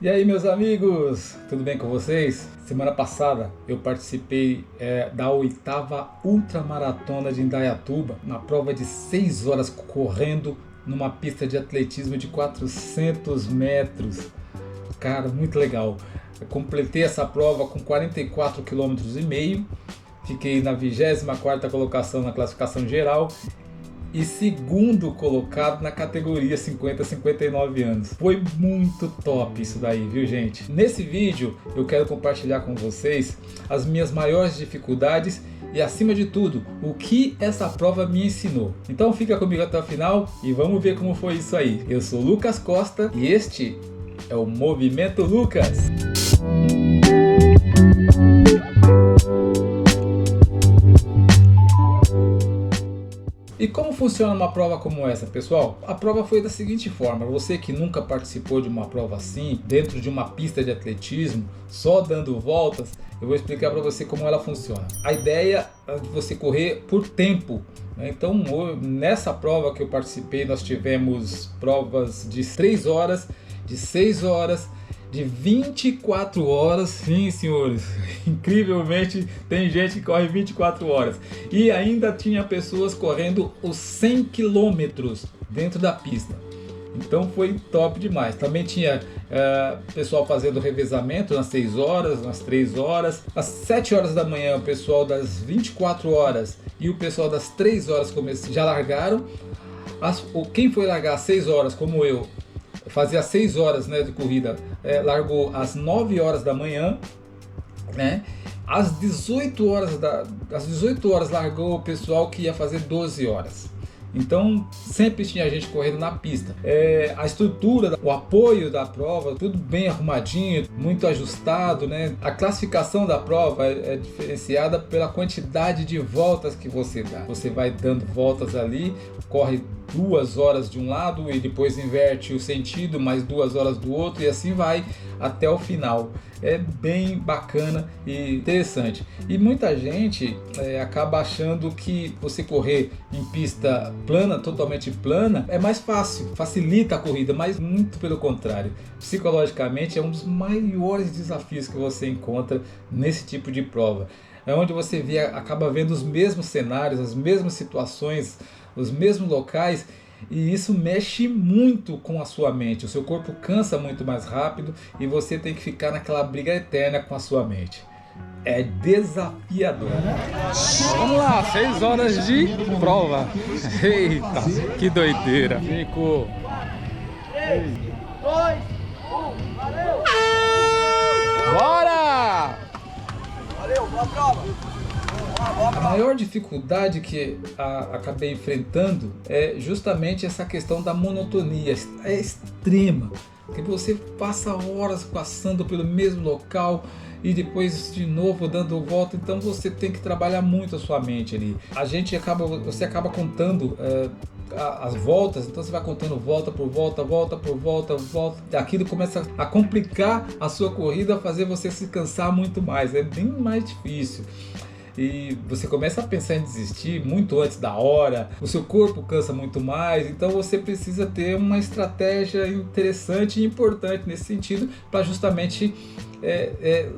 E aí, meus amigos, tudo bem com vocês? Semana passada eu participei da 8ª Ultramaratona de Indaiatuba, na prova de 6 horas correndo numa pista de atletismo de 400 metros. Cara, muito legal. Eu completei essa prova com 44,5 km, fiquei na 24ª colocação na classificação geral e segundo colocado na categoria 50 a 59 anos. Foi muito top isso daí, viu, gente? Nesse vídeo eu quero compartilhar com vocês as minhas maiores dificuldades e, acima de tudo, o que essa prova me ensinou. Então fica comigo até o final e vamos ver como foi isso aí. Eu sou Lucas Costa e este é o Movimento Lucas. E como funciona uma prova como essa, pessoal? A prova foi da seguinte forma: você que nunca participou de uma prova assim, dentro de uma pista de atletismo, só dando voltas, eu vou explicar para você como ela funciona. A ideia é de você correr por tempo, né? Então, nessa prova que eu participei, nós tivemos provas de 3 horas, de 6 horas, de 24 horas, sim senhores, incrivelmente tem gente que corre 24 horas e ainda tinha pessoas correndo os 100 km dentro da pista, então foi top demais. Também tinha pessoal fazendo revezamento nas 6 horas, nas 3 horas, às 7 horas da manhã o pessoal das 24 horas e o pessoal das 3 horas já largaram. Quem foi largar às 6 horas, como eu, fazia 6 horas, né, de corrida, largou às 9 horas da manhã, né? Às 18 horas largou o pessoal que ia fazer 12 horas. Então sempre tinha gente correndo na pista. A estrutura, o apoio da prova, tudo bem arrumadinho, muito ajustado, né? A classificação da prova é diferenciada pela quantidade de voltas que você dá. Você vai dando voltas ali, corre 2 horas de um lado e depois inverte o sentido, mais 2 horas do outro, e assim vai até o final. É bem bacana e interessante. E muita gente acaba achando que você correr em pista plana, totalmente plana, é mais fácil, facilita a corrida, mas muito pelo contrário. Psicologicamente é um dos maiores desafios que você encontra nesse tipo de prova. É onde você acaba vendo os mesmos cenários, as mesmas situações, os mesmos locais, e isso mexe muito com a sua mente. O seu corpo cansa muito mais rápido e você tem que ficar naquela briga eterna com a sua mente. É desafiador. Vamos lá, 6 horas de prova. Eita, que doideira. 5, 3, 2, 1, valeu! Bora! Valeu, boa prova! A maior dificuldade que acabei enfrentando é justamente essa questão da monotonia. É extrema, porque você passa horas passando pelo mesmo local e depois de novo dando volta, então você tem que trabalhar muito a sua mente ali. Você acaba contando as voltas, então você vai contando volta por volta, volta por volta, volta. Aquilo começa a complicar a sua corrida, a fazer você se cansar muito mais, é bem mais difícil. E você começa a pensar em desistir muito antes da hora, o seu corpo cansa muito mais, então você precisa ter uma estratégia interessante e importante nesse sentido para justamente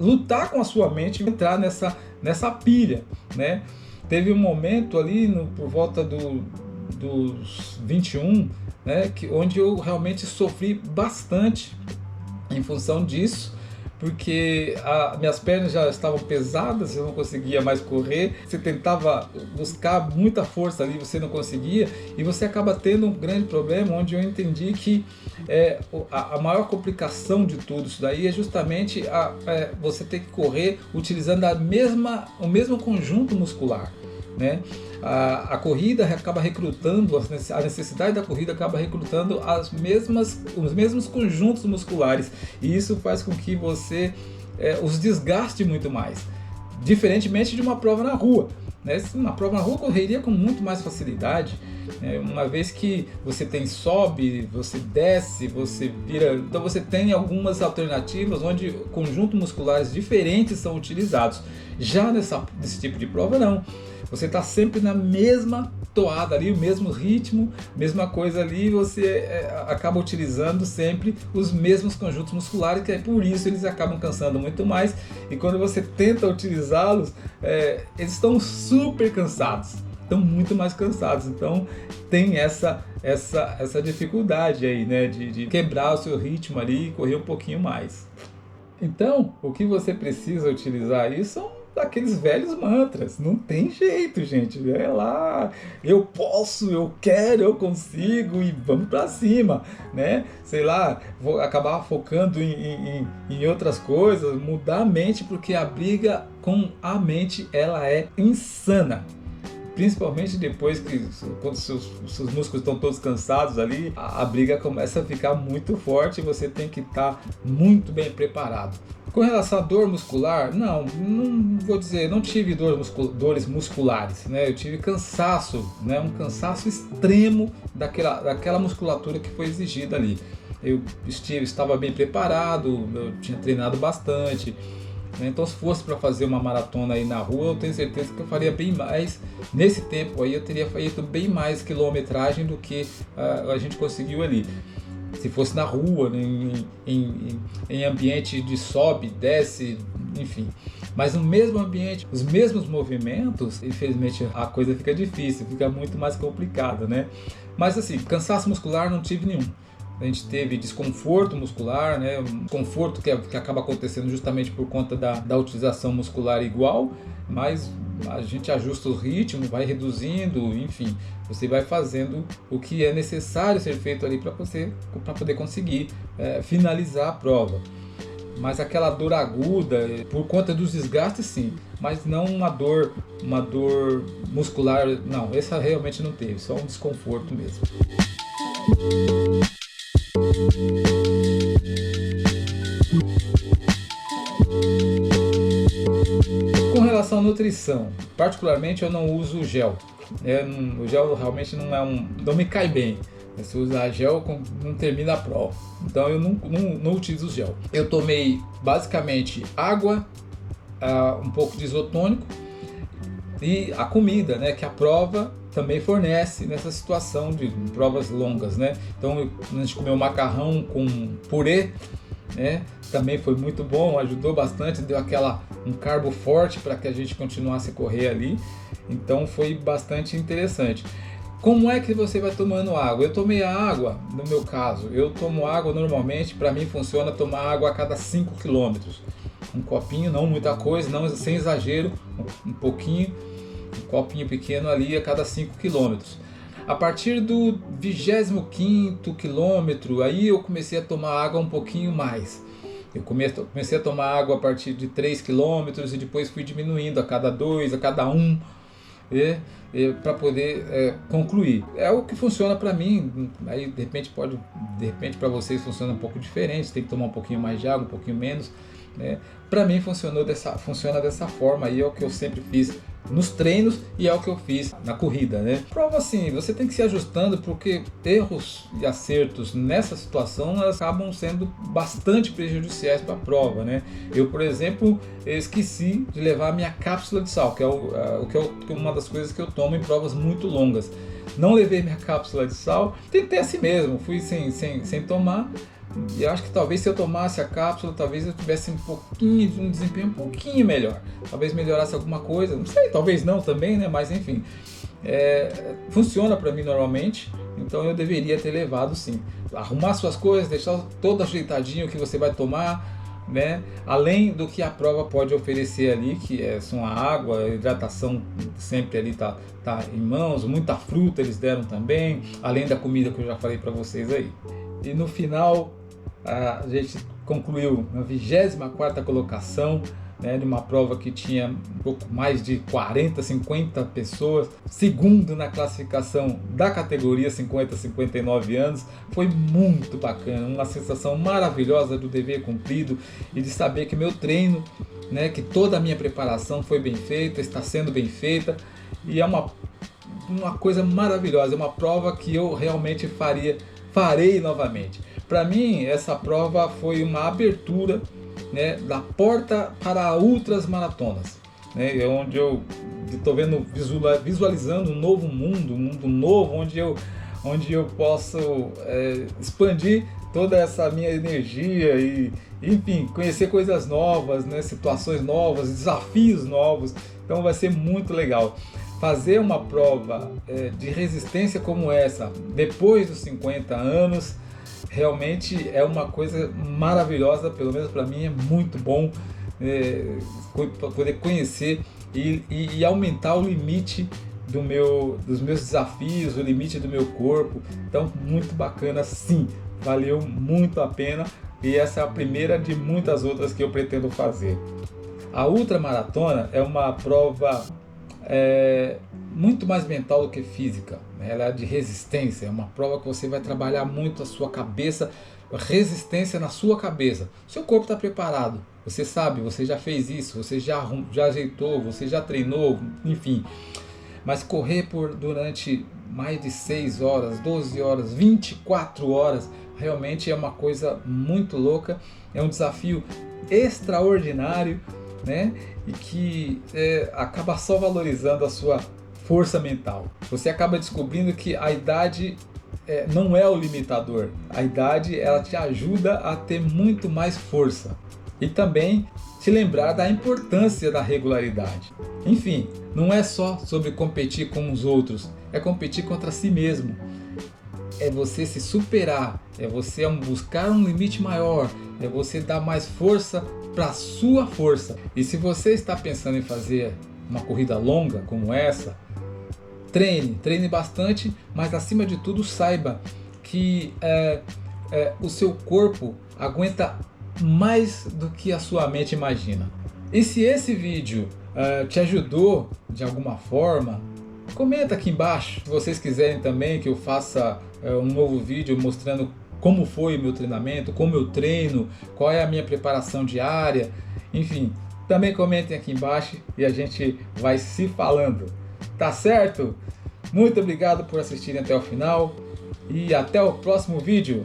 lutar com a sua mente e entrar nessa pilha, né? Teve um momento ali por volta dos 21, né, onde eu realmente sofri bastante em função disso, porque minhas pernas já estavam pesadas, eu não conseguia mais correr. Você tentava buscar muita força ali, você não conseguia, e você acaba tendo um grande problema, onde eu entendi que a maior complicação de tudo isso daí é justamente você ter que correr utilizando o mesmo conjunto muscular, né? A corrida acaba recrutando, a necessidade da corrida acaba recrutando os mesmos conjuntos musculares, e isso faz com que você os desgaste muito mais, diferentemente de uma prova na rua, né? Uma prova na rua eu correria com muito mais facilidade, Uma vez que você tem sobe, você desce, você vira, então você tem algumas alternativas onde conjuntos musculares diferentes são utilizados. Já nesse tipo de prova não, você está sempre na mesma toada ali, o mesmo ritmo, mesma coisa ali, você acaba utilizando sempre os mesmos conjuntos musculares, que é por isso eles acabam cansando muito mais, e quando você tenta utilizá-los, eles estão super cansados, estão muito mais cansados, então tem essa dificuldade aí, né, de quebrar o seu ritmo ali e correr um pouquinho mais. Então, o que você precisa utilizar aí são daqueles velhos mantras, não tem jeito, gente, é lá, eu posso, eu quero, eu consigo e vamos pra cima, né? Sei lá, vou acabar focando em outras coisas, mudar a mente, porque a briga com a mente, ela é insana. Principalmente depois que, quando seus músculos estão todos cansados ali, a briga começa a ficar muito forte e você tem que estar muito bem preparado. Com relação à dor muscular, não vou dizer, não tive dores musculares, né? Eu tive cansaço, né? Um cansaço extremo daquela musculatura que foi exigida ali. Eu estava bem preparado, eu tinha treinado bastante. Então, se fosse para fazer uma maratona aí na rua, eu tenho certeza que eu faria bem mais. Nesse tempo aí eu teria feito bem mais quilometragem do que a gente conseguiu ali. Se fosse na rua, em ambiente de sobe, desce, enfim. Mas no mesmo ambiente, os mesmos movimentos, infelizmente a coisa fica difícil, fica muito mais complicada, né? Mas assim, cansaço muscular não tive nenhum. A gente teve desconforto muscular, né? Um desconforto que acaba acontecendo justamente por conta da utilização muscular igual, mas a gente ajusta o ritmo, vai reduzindo, enfim, você vai fazendo o que é necessário ser feito ali para poder conseguir finalizar a prova. Mas aquela dor aguda, por conta dos desgastes, sim, mas não uma dor muscular, não, essa realmente não teve, só um desconforto mesmo. Com relação à nutrição, particularmente eu não uso gel. O gel realmente não me cai bem. Se usar gel, não termina a prova. Então eu não utilizo gel. Eu tomei basicamente água, um pouco de isotônico e a comida, né, que a prova também fornece nessa situação de provas longas, né? Então a gente comeu macarrão com purê, né? Também foi muito bom, ajudou bastante, deu um carbo forte para que a gente continuasse a correr ali. Então foi bastante interessante. Como é que você vai tomando água? Eu tomei a água, no meu caso, eu tomo água normalmente, para mim funciona tomar água a cada 5 km. Um copinho, não muita coisa, não sem exagero, um pouquinho, um copinho pequeno ali a cada 5 km. A partir do 25º quilômetro, aí eu comecei a tomar água um pouquinho mais. Eu comecei a tomar água a partir de 3 km e depois fui diminuindo a cada 2, a cada 1, para poder concluir. É o que funciona para mim. Aí de repente para vocês funciona um pouco diferente, tem que tomar um pouquinho mais de água, um pouquinho menos, né? Para mim funciona dessa forma, aí é o que eu sempre fiz nos treinos e é o que eu fiz na corrida, né? Prova assim, você tem que se ajustando, porque erros e acertos nessa situação elas acabam sendo bastante prejudiciais para a prova, né? Eu, por exemplo, esqueci de levar a minha cápsula de sal, que é uma das coisas que eu tomo em provas muito longas. Não levei minha cápsula de sal, tentei assim mesmo, fui sem tomar. E eu acho que talvez se eu tomasse a cápsula, talvez eu tivesse um desempenho um pouquinho melhor. Talvez melhorasse alguma coisa, não sei, talvez não também, né? Mas enfim, funciona para mim normalmente, então eu deveria ter levado sim. Arrumar suas coisas, deixar todo ajeitadinho o que você vai tomar, né? Além do que a prova pode oferecer ali, que são a água, a hidratação sempre ali tá em mãos, muita fruta eles deram também, além da comida que eu já falei para vocês aí. E no final a gente concluiu na 24ª colocação, né, de uma prova que tinha um pouco mais de 40, 50 pessoas, segundo na classificação da categoria 50 a 59 anos. Foi muito bacana, uma sensação maravilhosa do dever cumprido e de saber que meu treino, né, que toda a minha preparação foi bem feita, está sendo bem feita, e é uma uma coisa maravilhosa, é uma prova que eu realmente farei novamente. Para mim, essa prova foi uma abertura, né, da porta para outras maratonas, né, onde eu estou vendo, visualizando um novo mundo, um mundo novo, onde eu posso expandir toda essa minha energia e, enfim, conhecer coisas novas, né, situações novas, desafios novos. Então vai ser muito legal. Fazer uma prova de resistência como essa, depois dos 50 anos, realmente é uma coisa maravilhosa, pelo menos para mim é muito bom poder conhecer e aumentar o limite dos meus desafios, o limite do meu corpo. Então, muito bacana, sim, valeu muito a pena e essa é a primeira de muitas outras que eu pretendo fazer. A ultramaratona é uma prova muito mais mental do que física, né? Ela é de resistência, é uma prova que você vai trabalhar muito a sua cabeça, resistência na sua cabeça. Seu corpo está preparado, você sabe, você já fez isso, você já ajeitou, você já treinou, enfim. Mas correr durante mais de 6 horas, 12 horas, 24 horas, realmente é uma coisa muito louca, é um desafio extraordinário, né? E que acaba só valorizando a sua força mental. Você acaba descobrindo que a idade não é o limitador. A idade, ela te ajuda a ter muito mais força. E também te lembrar da importância da regularidade. Enfim, não é só sobre competir com os outros, é competir contra si mesmo. É você se superar, é você buscar um limite maior, é você dar mais força para a sua força. E se você está pensando em fazer uma corrida longa como essa, treine bastante, mas acima de tudo saiba que o seu corpo aguenta mais do que a sua mente imagina. E se esse vídeo te ajudou de alguma forma, comenta aqui embaixo. Se vocês quiserem também que eu faça um novo vídeo mostrando como foi o meu treinamento, como eu treino, qual é a minha preparação diária, enfim, também comentem aqui embaixo e a gente vai se falando. Tá certo? Muito obrigado por assistirem até o final e até o próximo vídeo.